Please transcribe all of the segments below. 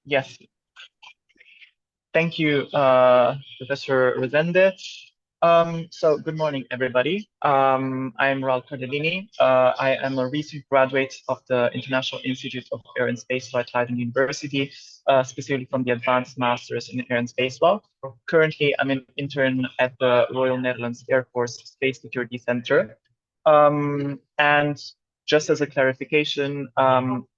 Yes, thank you, Professor Resende. So good morning, everybody. I'm Raoul Cardellini. I am a recent graduate of the International Institute of Air and Space Law at Leiden University, specifically from the Advanced Masters in Air and Space Law. Currently, I'm an intern at the Royal Netherlands Air Force Space Security Center. And just as a clarification,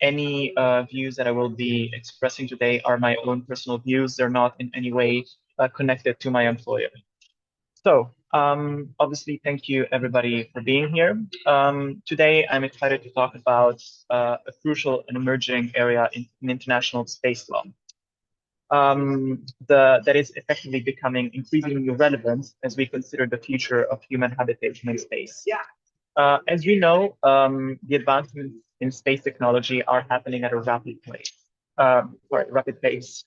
any views that I will be expressing today are my own personal views. They're not in any way connected to my employer. So, obviously, thank you everybody for being here. Today, I'm excited to talk about a crucial and emerging area in international space law. That is effectively becoming increasingly relevant as we consider the future of human habitation in space. As we know, the advancements in space technology are happening at a rapid pace,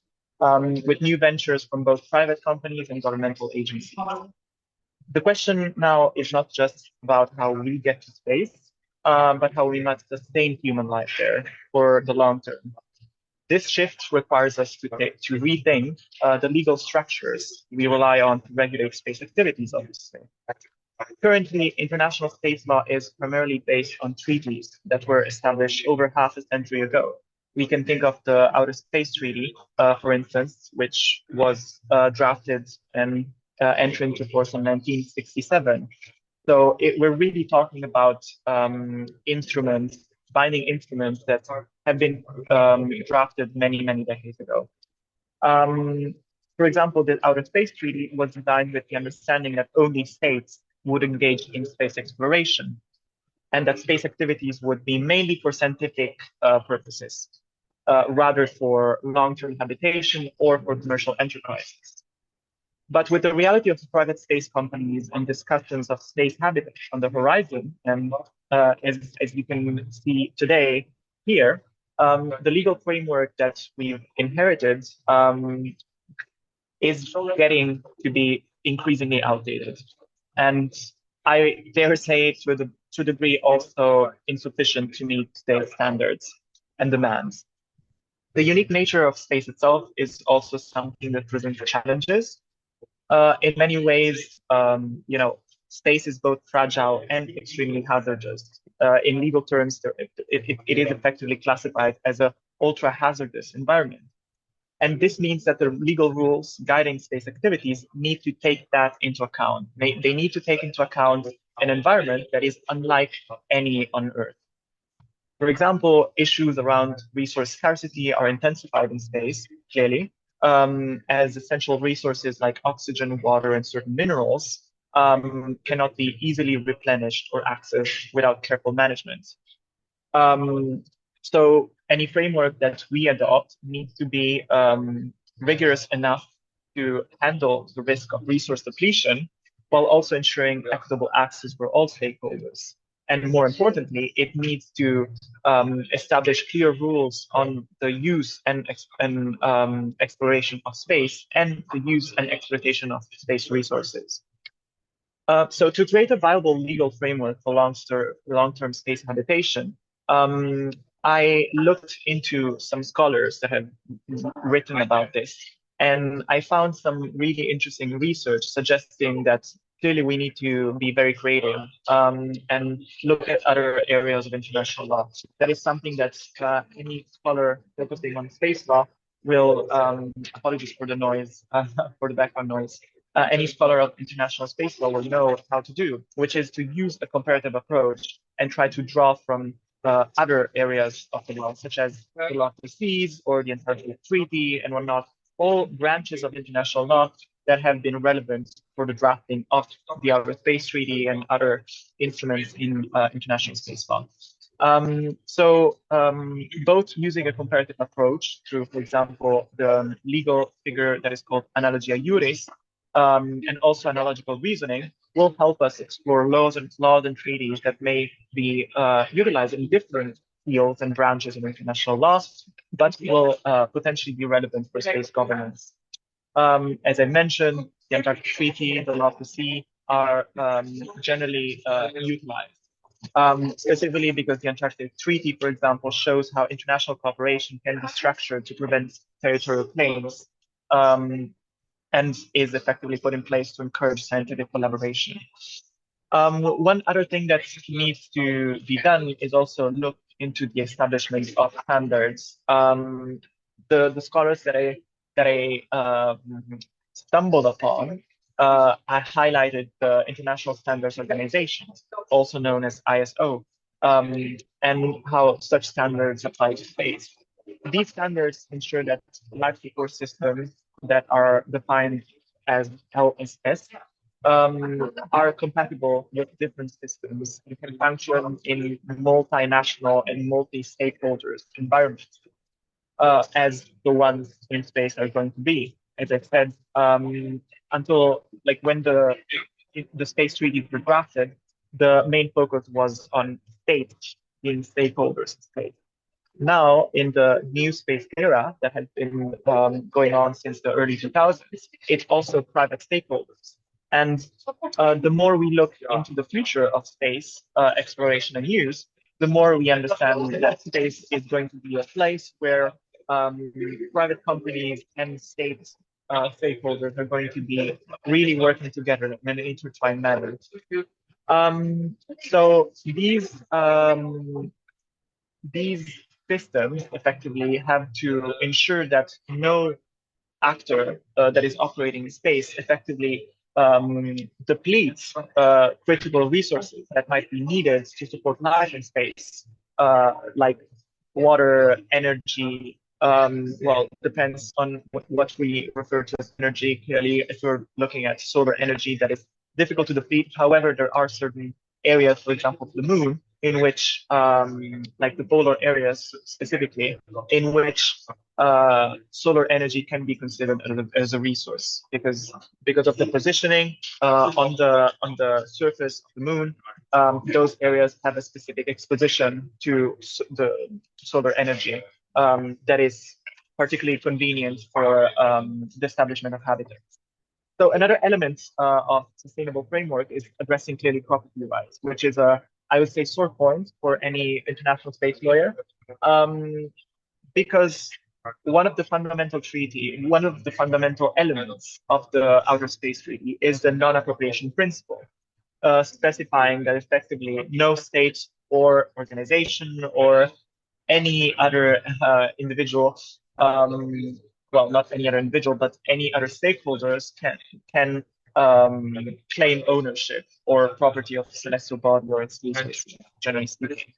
with new ventures from both private companies and governmental agencies. The question now is not just about how we get to space, but how we must sustain human life there for the long term. This shift requires us to rethink the legal structures we rely on to regulate space activities, obviously. Currently, international space law is primarily based on treaties that were established over half a century ago. We can think of the Outer Space Treaty, for instance, which was drafted and entered into force in 1967. So we're really talking about instruments, binding instruments that have been drafted many, many decades ago. For example, the Outer Space Treaty was designed with the understanding that only states would engage in space exploration, and that space activities would be mainly for scientific purposes, rather for long-term habitation or for commercial enterprises. But with the reality of private space companies and discussions of space habitat on the horizon, and as you can see today here, the legal framework that we've inherited is getting to be increasingly outdated. And I dare say to a degree also insufficient to meet today's standards and demands. The unique nature of space itself is also something that presents challenges. In many ways, space is both fragile and extremely hazardous. In legal terms, it is effectively classified as an ultra hazardous environment. And this means that the legal rules guiding space activities need to take that into account. They need to take into account an environment that is unlike any on Earth. For example, issues around resource scarcity are intensified in space, clearly, as essential resources like oxygen, water, and certain minerals cannot be easily replenished or accessed without careful management. So any framework that we adopt needs to be rigorous enough to handle the risk of resource depletion while also ensuring equitable access for all stakeholders. And more importantly, it needs to establish clear rules on the use and exploration of space and the use and exploitation of space resources. So to create a viable legal framework for long-term space habitation, I looked into some scholars that have written about this, and I found some really interesting research suggesting that clearly we need to be very creative and look at other areas of international law. That is something that any scholar focusing on space law will, apologies for the noise, for the background noise, any scholar of international space law will know how to do, which is to use a comparative approach and try to draw from other areas of the law, such as the law of the seas or the Antarctic Treaty and whatnot, all branches of international law that have been relevant for the drafting of the Outer Space Treaty and other instruments in international space law. Both using a comparative approach through, for example, the legal figure that is called analogia juris, and also analogical reasoning will help us explore laws and treaties that may be utilized in different fields and branches of international law, but will potentially be relevant for space governance. As I mentioned, the Antarctic Treaty, the law of the sea are generally utilized. specifically because the Antarctic Treaty, for example, shows how international cooperation can be structured to prevent territorial claims, and is effectively put in place to encourage scientific collaboration. One other thing that needs to be done is also look into the establishment of standards. The scholars that I stumbled upon, I highlighted the International Standards Organization, also known as ISO, and how such standards apply to space. These standards ensure that life support systems that are defined as LSS are compatible with different systems and can function in multinational and multi-stakeholders environments, as the ones in space are going to be. As I said, until like when the space treaties were drafted, the main focus was on states being stakeholders in space. Now, in the new space era that has been going on since the early 2000s, it's also private stakeholders. And the more we look into the future of space exploration and use, the more we understand that space is going to be a place where private companies and state stakeholders are going to be really working together in an intertwined manner. So these systems effectively have to ensure that no actor that is operating in space effectively depletes critical resources that might be needed to support life in space, like water, energy. Well, depends on what we refer to as energy. Clearly, if we're looking at solar energy, that is difficult to deplete. However, there are certain areas, for example, the moon, in which, like the polar areas specifically, in which solar energy can be considered as a resource because of the positioning on the surface of the moon. Those areas have a specific exposition to the solar energy that is particularly convenient for the establishment of habitats. So another element of sustainable framework is addressing clearly property rights, which is I would say, sore point for any international space lawyer, because one of the fundamental elements of the Outer Space Treaty is the non-appropriation principle, specifying that effectively no state or organization or any other individual, well, not any other individual, but any other stakeholders can claim ownership or property of celestial body or its species, generally speaking.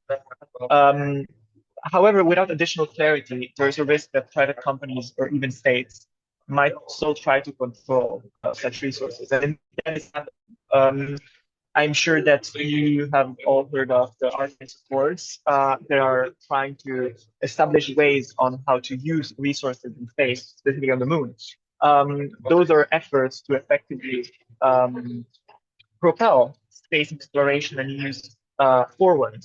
However, without additional clarity, there is a risk that private companies or even states might still try to control such resources. And that is, I'm sure that you have all heard of the Artemis Accords. They are trying to establish ways on how to use resources in space, specifically on the moon. Those are efforts to effectively propel space exploration and use forward.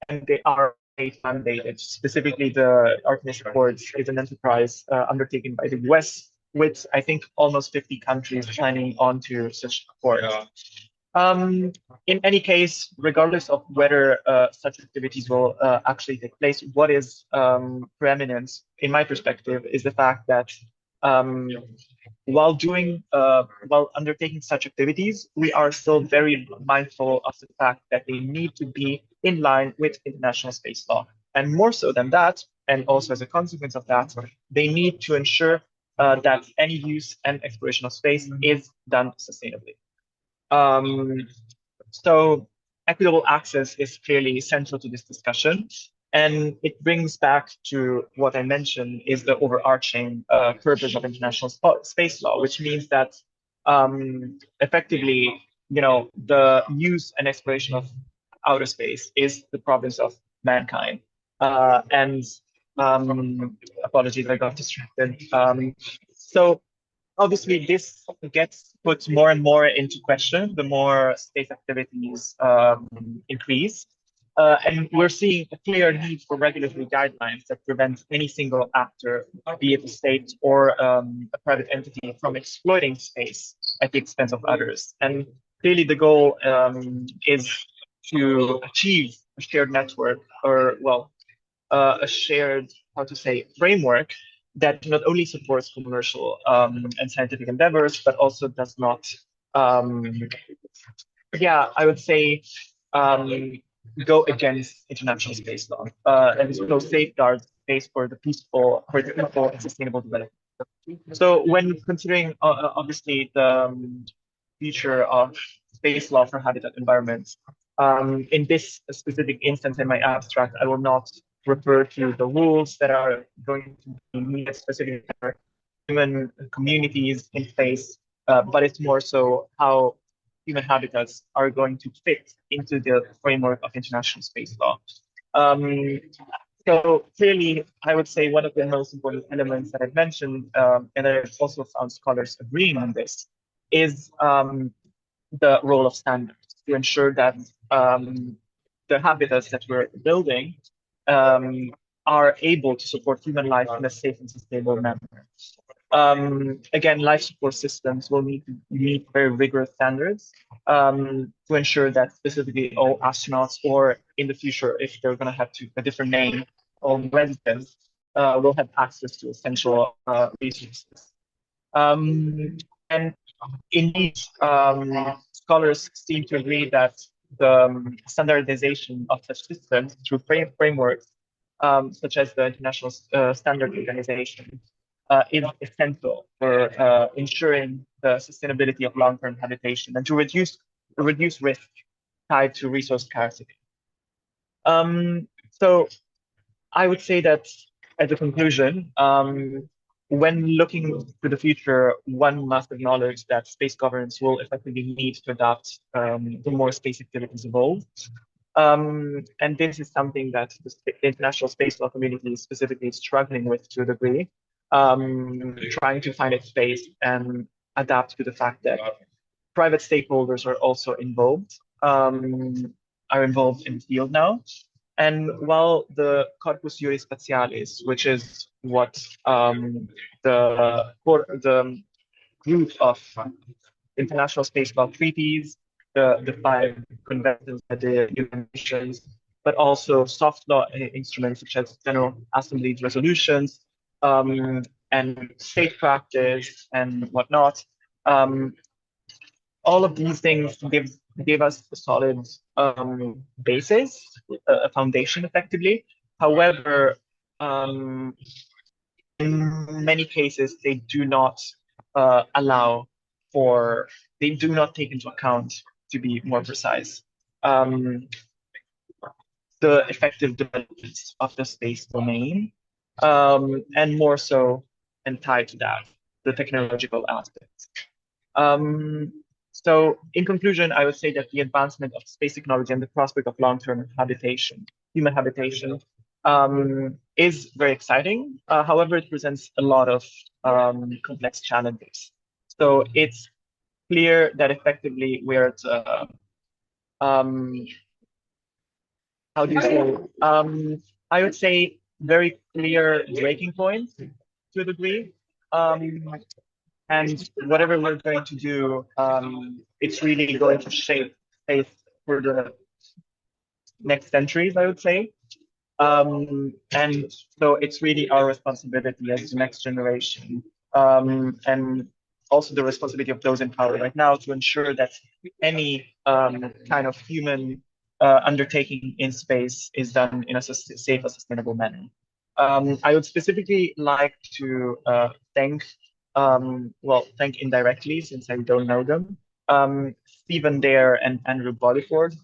And they are mandated. Specifically, the Artemis Accords is an enterprise undertaken by the US, with I think almost 50 countries signing on to such accords. In any case, regardless of whether such activities will actually take place, what is preeminent, in my perspective, is the fact that while undertaking such activities, we are still very mindful of the fact that they need to be in line with international space law. And more so than that, and also as a consequence of that, they need to ensure that any use and exploration of space is done sustainably. So equitable access is clearly central to this discussion. And it brings back to what I mentioned is the overarching purpose of international space law, which means that effectively, the use and exploration of outer space is the province of mankind. And apologies, I got distracted. So obviously, this gets put more and more into question the more space activities increase. And we're seeing a clear need for regulatory guidelines that prevent any single actor, be it a state or a private entity, from exploiting space at the expense of others. And clearly, the goal is to achieve a shared network or, well, a shared, how to say, framework that not only supports commercial and scientific endeavors, but also does not, yeah, I would say, go against international space law and so safeguard space for the peaceful, for the people and sustainable development. So when considering obviously the future of space law for habitat environments, in this specific instance in my abstract, I will not refer to the rules that are going to be needed specifically for human communities in space, but it's more so how human habitats are going to fit into the framework of international space law. Um, so clearly, I would say one of the most important elements that I've mentioned, and I've also found scholars agreeing on this, is the role of standards to ensure that the habitats that we're building are able to support human life in a safe and sustainable manner. Again, life support systems will need to meet very rigorous standards to ensure that specifically all astronauts, or in the future, if they're going to have a different name, all residents will have access to essential resources. And indeed, scholars seem to agree that the standardization of such systems through frameworks, such as the International Standard Organization, is essential for ensuring the sustainability of long-term habitation and to reduce risk tied to resource scarcity. So I would say that as a conclusion, when looking to the future, one must acknowledge that space governance will effectively need to adapt the more space activities evolve. And this is something that the international space law community is specifically struggling with to a degree, trying to find its space and adapt to the fact that private stakeholders are also involved, are involved in the field now. And while the Corpus Juris Spatialis, which is what the group of international space law treaties, the five conventions by the United Nations, but also soft law instruments such as General Assembly's resolutions and state practice and whatnot. All of these things give us a solid basis, a foundation effectively. However, in many cases, they do not they do not take into account, to be more precise, the effective development of the space domain, and more so, and tied to that, the technological aspects. So in conclusion, I would say that the advancement of space technology and the prospect of long-term habitation, human habitation, is very exciting. However, it presents a lot of complex challenges. So it's clear that effectively we're at how do you say? I would say very clear breaking point to a degree. And whatever we're going to do, it's really going to shape faith for the next centuries, I would say. And so it's really our responsibility as the next generation, and also the responsibility of those in power right now to ensure that any kind of human undertaking in space is done in a safe and sustainable manner. I would specifically like to thank indirectly, since I don't know them, Stephen Dare and Andrew Bodyford,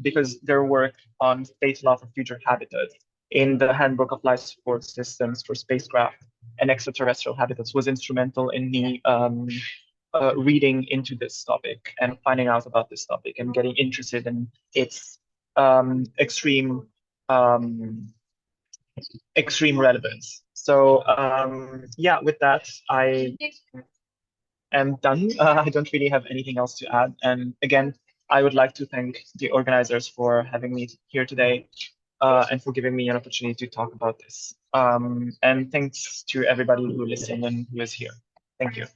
because their work on space law for future habitats in the Handbook of Life Support Systems for Spacecraft and Extraterrestrial Habitats was instrumental in me reading into this topic and finding out about this topic and getting interested in its extreme relevance. So yeah, with that, I am done. I don't really have anything else to add. And again, I would like to thank the organizers for having me here today and for giving me an opportunity to talk about this. And thanks to everybody who listened and who is here. Thank you.